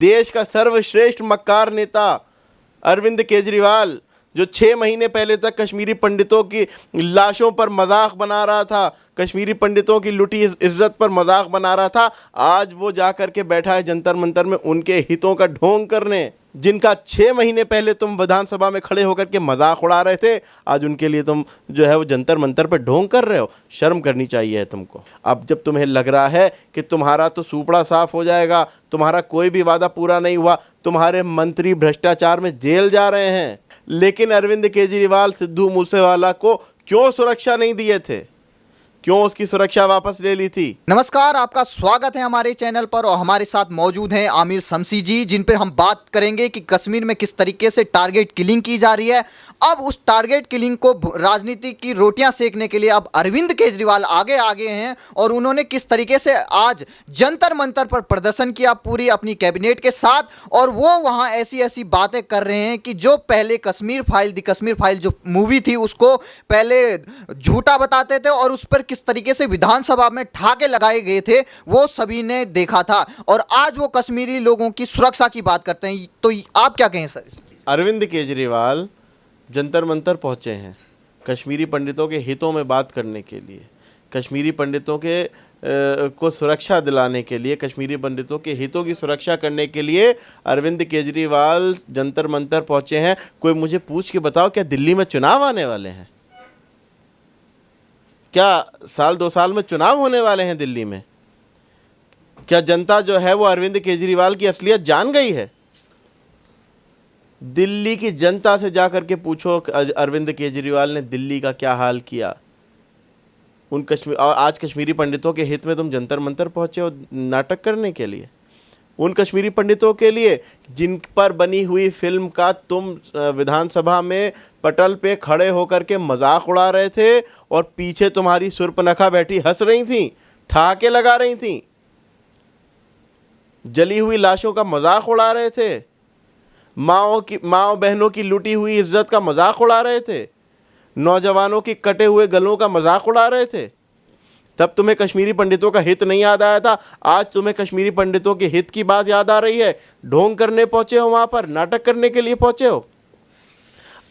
देश का सर्वश्रेष्ठ मक्कार नेता अरविंद केजरीवाल जो 6 महीने पहले तक कश्मीरी पंडितों की लाशों पर मजाक बना रहा था, कश्मीरी पंडितों की लुटी इज्जत पर मजाक बना रहा था, आज वो जा कर के बैठा है जंतर मंतर में उनके हितों का ढोंग करने। जिनका 6 महीने पहले तुम विधानसभा में खड़े होकर के मजाक उड़ा रहे थे, आज उनके लिए तुम जो है वो जंतर मंतर पर ढोंग कर रहे हो। शर्म करनी चाहिए है तुमको। अब जब तुम्हें लग रहा है कि तुम्हारा तो सूपड़ा साफ हो जाएगा, तुम्हारा कोई भी वादा पूरा नहीं हुआ, तुम्हारे मंत्री भ्रष्टाचार में जेल जा रहे हैं, लेकिन अरविंद केजरीवाल सिद्धू मूसेवाला को क्यों सुरक्षा नहीं दिए थे, क्यों उसकी सुरक्षा वापस ले ली थी? नमस्कार, आपका स्वागत है हमारे चैनल पर और हमारे साथ मौजूद हैं आमिर शमसी जी, जिन पर हम बात करेंगे कि कश्मीर में किस तरीके से टारगेट किलिंग की जा रही है। अब उस टारगेट किलिंग को राजनीति की रोटियां सेकने के लिए अब अरविंद केजरीवाल आगे हैं और उन्होंने किस तरीके से आज जंतर मंतर पर प्रदर्शन किया पूरी अपनी कैबिनेट के साथ, और वो वहाँ ऐसी बातें कर रहे हैं कि जो पहले कश्मीर फाइल जो मूवी थी उसको पहले झूठा बताते थे और उस पर किस तरीके से विधानसभा में ठाके लगाए गए थे वो सभी ने देखा था, और आज वो कश्मीरी लोगों की सुरक्षा की बात करते हैं। तो आप क्या कहें सर? अरविंद केजरीवाल जंतर मंतर पहुंचे हैं कश्मीरी पंडितों के हितों में बात करने के लिए, कश्मीरी पंडितों के को सुरक्षा दिलाने के लिए, कश्मीरी पंडितों के हितों की सुरक्षा करने के लिए अरविंद केजरीवाल जंतर मंतर पहुंचे हैं। कोई मुझे पूछ के बताओ, क्या दिल्ली में चुनाव आने वाले हैं? क्या साल 2 साल में चुनाव होने वाले हैं दिल्ली में? क्या जनता जो है वो अरविंद केजरीवाल की असलियत जान गई है? दिल्ली की जनता से जाकर के पूछो अरविंद केजरीवाल ने दिल्ली का क्या हाल किया। और आज कश्मीरी पंडितों के हित में तुम जंतर मंतर पहुंचे हो नाटक करने के लिए। उन कश्मीरी पंडितों के लिए जिन पर बनी हुई फिल्म का तुम विधानसभा में पटल पे खड़े होकर के मजाक उड़ा रहे थे और पीछे तुम्हारी सुर्पनखा बैठी हंस रही थी, ठहाके लगा रही थी, जली हुई लाशों का मजाक उड़ा रहे थे, माओ बहनों की लुटी हुई इज्जत का मजाक उड़ा रहे थे, नौजवानों की कटे हुए गलों का मजाक उड़ा रहे थे। तब तुम्हें कश्मीरी पंडितों का हित नहीं याद आया था, आज तुम्हें कश्मीरी पंडितों के हित की बात याद आ रही है। ढोंग करने पहुंचे हो, वहां पर नाटक करने के लिए पहुंचे हो।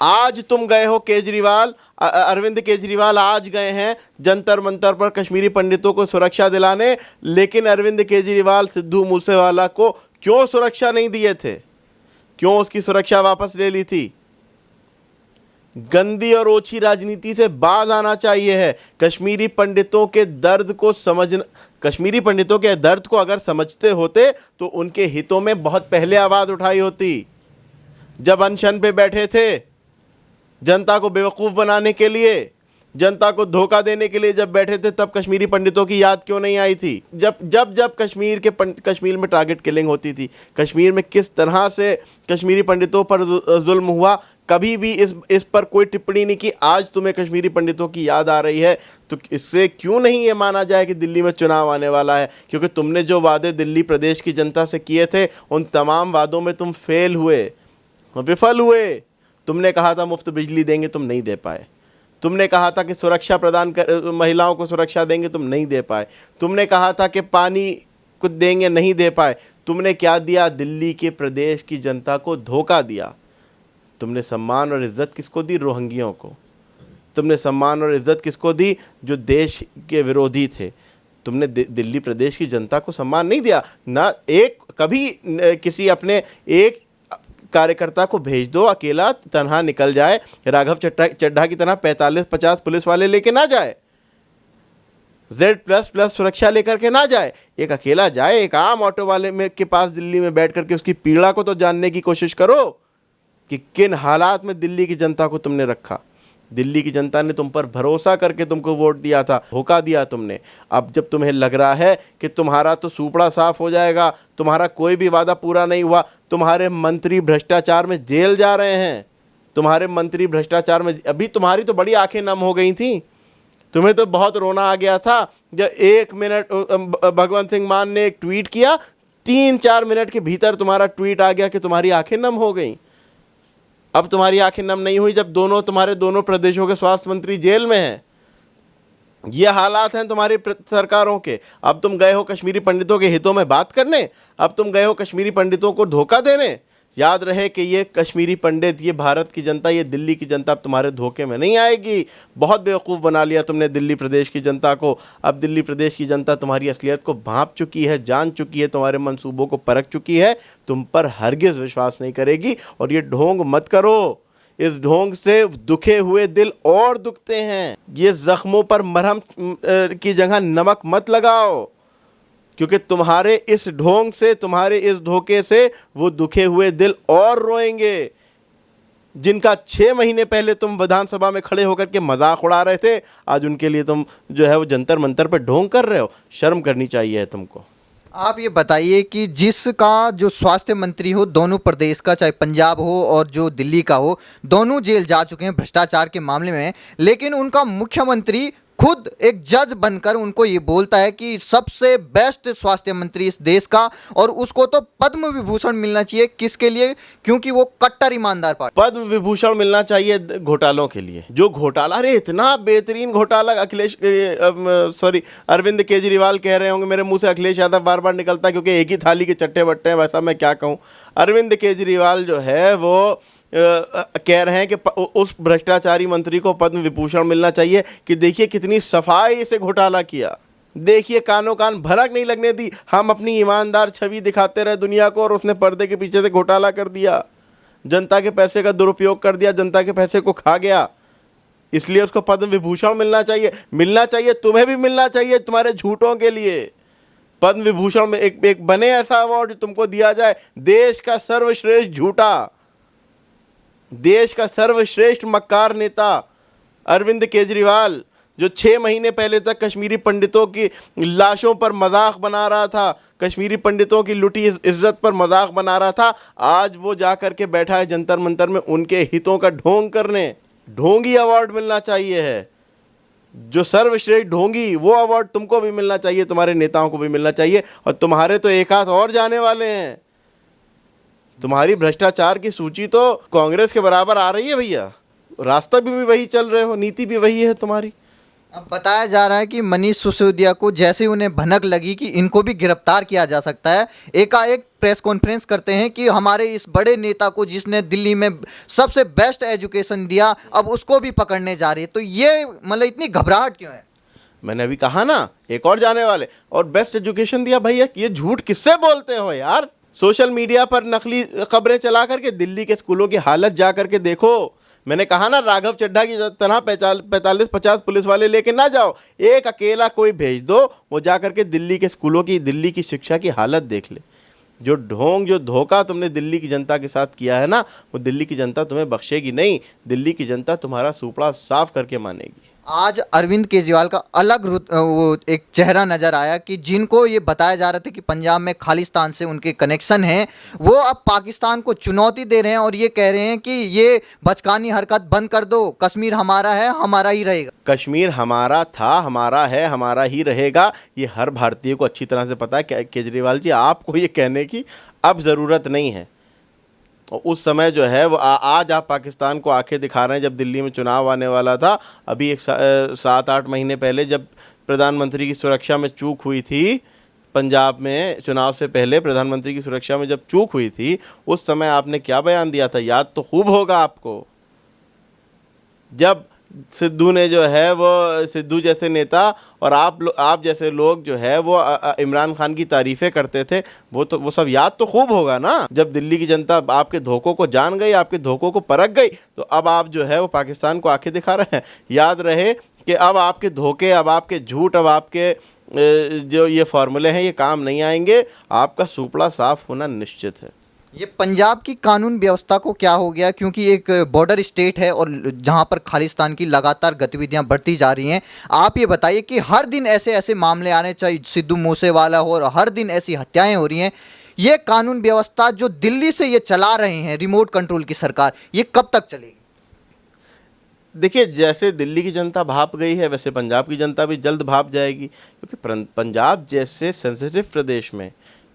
आज तुम गए हो केजरीवाल, अरविंद केजरीवाल आज गए हैं जंतर मंतर पर कश्मीरी पंडितों को सुरक्षा दिलाने, लेकिन अरविंद केजरीवाल सिद्धू मूसेवाला को क्यों सुरक्षा नहीं दिए थे, क्यों उसकी सुरक्षा वापस ले ली थी? गंदी और ओछी राजनीति से बाज आना चाहिए है। कश्मीरी पंडितों के दर्द को समझना, कश्मीरी पंडितों के दर्द को अगर समझते होते तो उनके हितों में बहुत पहले आवाज उठाई होती। जब अनशन पे बैठे थे, जनता को बेवकूफ बनाने के लिए, जनता को धोखा देने के लिए जब बैठे थे, तब कश्मीरी पंडितों की याद क्यों नहीं आई थी? जब कश्मीर में टारगेट किलिंग होती थी, कश्मीर में किस तरह से कश्मीरी पंडितों पर जुल्म हुआ, कभी भी इस पर कोई टिप्पणी नहीं की। आज तुम्हें कश्मीरी पंडितों की याद आ रही है, तो इससे क्यों नहीं ये माना जाए कि दिल्ली में चुनाव आने वाला है? क्योंकि तुमने जो वादे दिल्ली प्रदेश की जनता से किए थे, उन तमाम वादों में तुम फेल हुए, विफल हुए। तुमने कहा था मुफ्त बिजली देंगे, तुम नहीं दे पाए। तुमने कहा था कि सुरक्षा प्रदान कर, महिलाओं को सुरक्षा देंगे, तुम नहीं दे पाए। तुमने कहा था कि पानी कुछ देंगे, नहीं दे पाए। तुमने क्या दिया? दिल्ली के प्रदेश की जनता को धोखा दिया। तुमने सम्मान और इज्जत किसको दी? रोहिंग्यों को। तुमने सम्मान और इज्जत किसको दी? जो देश के विरोधी थे। तुमने दिल्ली प्रदेश की जनता को सम्मान नहीं दिया ना। एक कभी किसी अपने एक कार्यकर्ता को भेज दो, अकेला तनहा निकल जाए, राघव चड्ढा की तरह 45-50 पुलिस वाले लेके ना जाए, Z++ सुरक्षा लेकर के ना जाए, एक अकेला जाए, एक आम ऑटो वाले में के पास दिल्ली में बैठ करके उसकी पीड़ा को तो जानने की कोशिश करो कि किन हालात में दिल्ली की जनता को तुमने रखा। दिल्ली की जनता ने तुम पर भरोसा करके तुमको वोट दिया था, धोखा दिया तुमने। अब जब तुम्हें लग रहा है कि तुम्हारा तो सूपड़ा साफ हो जाएगा, तुम्हारा कोई भी वादा पूरा नहीं हुआ, तुम्हारे मंत्री भ्रष्टाचार में जेल जा रहे हैं, तुम्हारे मंत्री भ्रष्टाचार में, अभी तुम्हारी तो बड़ी आंखें नम हो गई थी। तुम्हें तो बहुत रोना आ गया था जब 1 मिनट भगवंत सिंह मान ने एक ट्वीट किया, 3-4 मिनट के भीतर तुम्हारा ट्वीट आ गया कि तुम्हारी आंखें नम हो गई। अब तुम्हारी आंखें नम नहीं हुई जब तुम्हारे दोनों प्रदेशों के स्वास्थ्य मंत्री जेल में हैं। ये हालात हैं तुम्हारी सरकारों के। अब तुम गए हो कश्मीरी पंडितों के हितों में बात करने, अब तुम गए हो कश्मीरी पंडितों को धोखा देने। याद रहे कि ये कश्मीरी पंडित, ये भारत की जनता, ये दिल्ली की जनता अब तुम्हारे धोखे में नहीं आएगी। बहुत बेवकूफ़ बना लिया तुमने दिल्ली प्रदेश की जनता को। अब दिल्ली प्रदेश की जनता तुम्हारी असलियत को भांप चुकी है, जान चुकी है, तुम्हारे मंसूबों को परख चुकी है, तुम पर हरगिज़ विश्वास नहीं करेगी। और ये ढोंग मत करो, इस ढोंग से दुखे हुए दिल और दुखते हैं। ये जख्मों पर मरहम की जगह नमक मत लगाओ, क्योंकि तुम्हारे इस ढोंग से, तुम्हारे इस धोखे से वो दुखे हुए दिल और रोएंगे, जिनका 6 महीने पहले तुम विधानसभा में खड़े होकर के मजाक उड़ा रहे थे। आज उनके लिए तुम जो है वो जंतर मंतर पे ढोंग कर रहे हो। शर्म करनी चाहिए है तुमको। आप ये बताइए कि जिसका जो स्वास्थ्य मंत्री हो दोनों प्रदेश का, चाहे पंजाब हो और जो दिल्ली का हो, दोनों जेल जा चुके हैं भ्रष्टाचार के मामले में, लेकिन उनका मुख्यमंत्री खुद एक जज बनकर उनको ये बोलता है कि सबसे बेस्ट स्वास्थ्य मंत्री इस देश का, और उसको तो पद्म विभूषण मिलना चाहिए। किसके लिए? क्योंकि वो कट्टर ईमानदार पार्टी। पद्म विभूषण मिलना चाहिए घोटालों के लिए। जो घोटाला, अरे इतना बेहतरीन घोटाला अरविंद केजरीवाल कह रहे होंगे, मेरे मुंह से अखिलेश यादव बार बार निकलता है क्योंकि एक ही थाली के चट्टे बट्टे हैं, वैसा मैं क्या कहूँ। अरविंद केजरीवाल जो है वो कह रहे हैं कि उस भ्रष्टाचारी मंत्री को पद्म विभूषण मिलना चाहिए कि देखिए कितनी सफाई से घोटाला किया, देखिए कानों कान भनक नहीं लगने दी, हम अपनी ईमानदार छवि दिखाते रहे दुनिया को, और उसने पर्दे के पीछे से घोटाला कर दिया, जनता के पैसे का दुरुपयोग कर दिया, जनता के पैसे को खा गया। इसलिए उसको पद्म विभूषण मिलना चाहिए। मिलना चाहिए, तुम्हें भी मिलना चाहिए तुम्हारे झूठों के लिए। पद्म विभूषण में एक बने ऐसा अवार्ड जो तुमको दिया जाए, देश का सर्वश्रेष्ठ झूठा, देश का सर्वश्रेष्ठ मक्कार नेता अरविंद केजरीवाल, जो 6 महीने पहले तक कश्मीरी पंडितों की लाशों पर मजाक बना रहा था, कश्मीरी पंडितों की लुटी इज्जत पर मजाक बना रहा था, आज वो जा कर के बैठा है जंतर मंतर में उनके हितों का ढोंग करने। ढोंगी अवार्ड मिलना चाहिए है, जो सर्वश्रेष्ठ ढोंगी, वो अवार्ड तुमको भी मिलना चाहिए, तुम्हारे नेताओं को भी मिलना चाहिए। और तुम्हारे तो एक हाथ और जाने वाले हैं। तुम्हारी भ्रष्टाचार की सूची तो कांग्रेस के बराबर आ रही है भैया, रास्ता भी वही चल रहे हो, नीति भी वही है तुम्हारी। अब बताया जा रहा है कि मनीष सिसोदिया को जैसे उन्हें भनक लगी कि इनको भी गिरफ्तार किया जा सकता है, एकाएक प्रेस कॉन्फ्रेंस करते हैं कि हमारे इस बड़े नेता को जिसने दिल्ली में सबसे बेस्ट एजुकेशन दिया, अब उसको भी पकड़ने जा रही है। तो ये मतलब इतनी घबराहट क्यों है? मैंने अभी कहा ना, एक और जाने वाले, और बेस्ट एजुकेशन दिया भैया, ये झूठ किससे बोलते हो यार? सोशल मीडिया पर नकली खबरें चला करके दिल्ली के स्कूलों की हालत जा करके देखो। मैंने कहा ना, राघव चड्ढा की तरह 45-50 पुलिस वाले लेके ना जाओ, एक अकेला कोई भेज दो, वो जा करके दिल्ली के स्कूलों की, दिल्ली की शिक्षा की हालत देख ले। जो ढोंग, जो धोखा तुमने दिल्ली की जनता के साथ किया है ना, वो दिल्ली की जनता तुम्हें बख्शेगी नहीं। दिल्ली की जनता तुम्हारा सूपड़ा साफ करके मानेगी। आज अरविंद केजरीवाल का अलग वो एक चेहरा नजर आया कि जिनको ये बताया जा रहा था कि पंजाब में खालिस्तान से उनके कनेक्शन हैं, वो अब पाकिस्तान को चुनौती दे रहे हैं और ये कह रहे हैं कि ये बचकानी हरकत बंद कर दो, कश्मीर हमारा है, हमारा ही रहेगा। कश्मीर हमारा था, हमारा है, हमारा ही रहेगा, ये हर भारतीय को अच्छी तरह से पता है। केजरीवाल जी, आपको ये कहने की अब ज़रूरत नहीं है। और उस समय जो है वो आज आप पाकिस्तान को आंखें दिखा रहे हैं। जब दिल्ली में चुनाव आने वाला था, अभी 7-8 महीने पहले, जब प्रधानमंत्री की सुरक्षा में चूक हुई थी, पंजाब में चुनाव से पहले प्रधानमंत्री की सुरक्षा में जब चूक हुई थी, उस समय आपने क्या बयान दिया था? याद तो खूब होगा आपको। जब सिद्धू ने जो है वो, सिद्धू जैसे नेता और आप जैसे लोग जो है वो इमरान खान की तारीफ़ें करते थे, वो सब याद तो खूब होगा ना। जब दिल्ली की जनता आपके धोखों को जान गई, आपके धोखों को परख गई, तो अब आप जो है वो पाकिस्तान को आंखें दिखा रहे हैं। याद रहे कि अब आपके धोखे, अब आपके झूठ, अब आपके जो ये फार्मूले हैं, ये काम नहीं आएंगे। आपका सूपड़ा साफ होना निश्चित है। ये पंजाब की कानून व्यवस्था को क्या हो गया? क्योंकि एक बॉर्डर स्टेट है और जहां पर खालिस्तान की लगातार गतिविधियां बढ़ती जा रही हैं। आप ये बताइए कि हर दिन ऐसे ऐसे मामले आने, चाहे सिद्धू मूसेवाला हो, और हर दिन ऐसी हत्याएं हो रही हैं। ये कानून व्यवस्था जो दिल्ली से ये चला रहे हैं रिमोट कंट्रोल की सरकार, ये कब तक चलेगी? देखिए, जैसे दिल्ली की जनता भाप गई है, वैसे पंजाब की जनता भी जल्द भाप जाएगी। क्योंकि पंजाब जैसे सेंसिटिव प्रदेश में,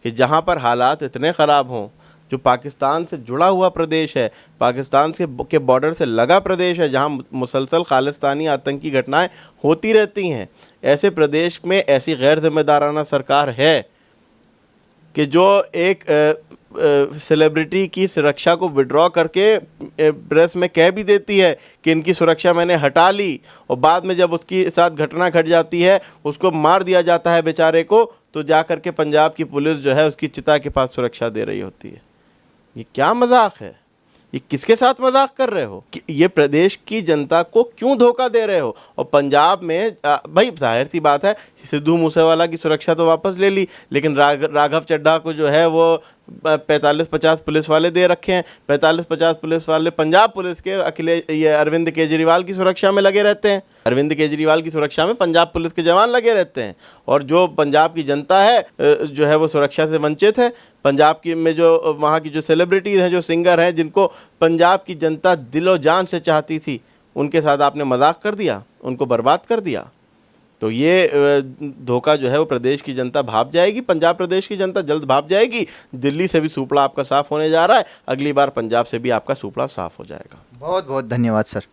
कि जहाँ पर हालात इतने ख़राब हों, जो पाकिस्तान से जुड़ा हुआ प्रदेश है, पाकिस्तान के बॉर्डर से लगा प्रदेश है, जहां मुसलसल खालिस्तानी आतंकी घटनाएं होती रहती हैं, ऐसे प्रदेश में ऐसी गैर जिम्मेदाराना सरकार है कि जो एक सेलिब्रिटी की सुरक्षा को विड्रॉ करके प्रेस में कह भी देती है कि इनकी सुरक्षा मैंने हटा ली, और बाद में जब उसके साथ घटना घट जाती है, उसको मार दिया जाता है बेचारे को, तो जा कर के पंजाब की पुलिस जो है उसकी चिता के पास सुरक्षा दे रही होती है। ये क्या मजाक है? ये किसके साथ मजाक कर रहे हो? कि ये प्रदेश की जनता को क्यों धोखा दे रहे हो? और पंजाब में भाई जाहिर सी बात है, सिद्धू मूसेवाला की सुरक्षा तो वापस ले ली, लेकिन राघव चड्ढा को जो है वो 45-50 पुलिस वाले दे रखे हैं। 45-50 पुलिस वाले पंजाब पुलिस के ये अरविंद केजरीवाल की सुरक्षा में लगे रहते हैं। अरविंद केजरीवाल की सुरक्षा में पंजाब पुलिस के जवान लगे रहते हैं, और जो पंजाब की जनता है जो है वो सुरक्षा से वंचित है। पंजाब की में जो वहाँ की जो सेलिब्रिटीज़ हैं, जो सिंगर हैं, जिनको पंजाब की जनता दिलो जान से चाहती थी, उनके साथ आपने मजाक कर दिया, उनको बर्बाद कर दिया। तो ये धोखा जो है वो प्रदेश की जनता भाप जाएगी, पंजाब प्रदेश की जनता जल्द भाप जाएगी। दिल्ली से भी सूपड़ा आपका साफ होने जा रहा है, अगली बार पंजाब से भी आपका सूपड़ा साफ हो जाएगा। बहुत बहुत धन्यवाद सर।